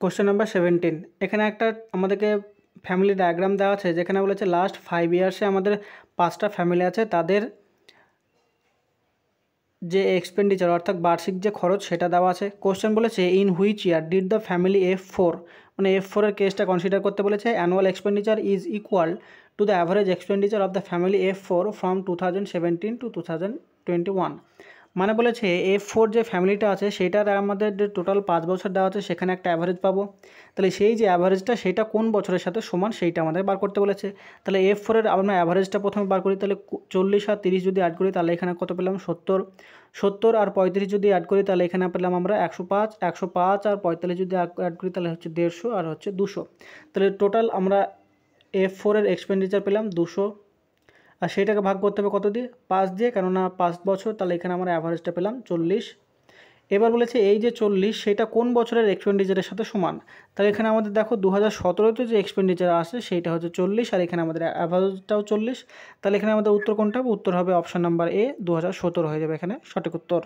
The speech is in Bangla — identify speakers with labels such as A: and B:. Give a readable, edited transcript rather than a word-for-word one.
A: কোশ্চেন নাম্বার 17, এখানে একটা আমাদেরকে ফ্যামিলি ডায়াগ্রাম দেওয়া আছে, যেখানে বলেছে লাস্ট 5 ইয়ার্সে আমাদের 5টা ফ্যামিলি আছে, তাদের যে এক্সপেন্ডিচার অর্থাৎ বার্ষিক যে খরচ সেটা দেওয়া আছে। কোশ্চেন বলেছে in which year did the family F4, মানে F4 এর কেসটা কনসিডার করতে বলেছে। Annual expenditure is equal to the average expenditure of the family F4 from 2017 to 2021। মানে বলেছে F4 যে ফ্যামিলিটা আছে সেটার আমাদের যে টোটাল 5 বছর দেওয়া আছে সেখানে একটা অ্যাভারেজ পাবো। তাহলে সেই যে অ্যাভারেজটা সেটা কোন বছরের সাথে সমান সেইটা আমাদের বার করতে বলেছে। তাহলে F4 এর আমরা অ্যাভারেজটা প্রথমে বার করি, তাহলে 40 আর 30 যদি অ্যাড করি তাহলে এখানে কত পেলাম 70, 70 আর 35 যদি অ্যাড করি তাহলে এখানে পেলাম আমরা 105, 105 আর 45 যদি অ্যাড করি তাহলে হচ্ছে 150 আর হচ্ছে 200। তাহলে টোটাল আমরা F4 এর এক্সপেন্ডিচার পেলাম 200, আর সেটাকে ভাগ করতে হবে কত দিয়ে, 5 দিয়ে, কেননা 5 বছর, তাহলে এখানে আমরা অ্যাভারেজটা পেলাম 40। এবার বলেছে এই যে 40 সেটা কোন বছরের এক্সপেন্ডিচারের সাথে সমান। তাহলে এখানে আমাদের দেখো 2017তে যে এক্সপেন্ডিচার আসে সেইটা হচ্ছে 40, আর এখানে আমাদের অ্যাভারেজটাও 40। তাহলে এখানে আমাদের উত্তর কোনটা হবে, উত্তর হবে অপশান নাম্বার এ, 2017 হয়ে যাবে এখানে সঠিক উত্তর।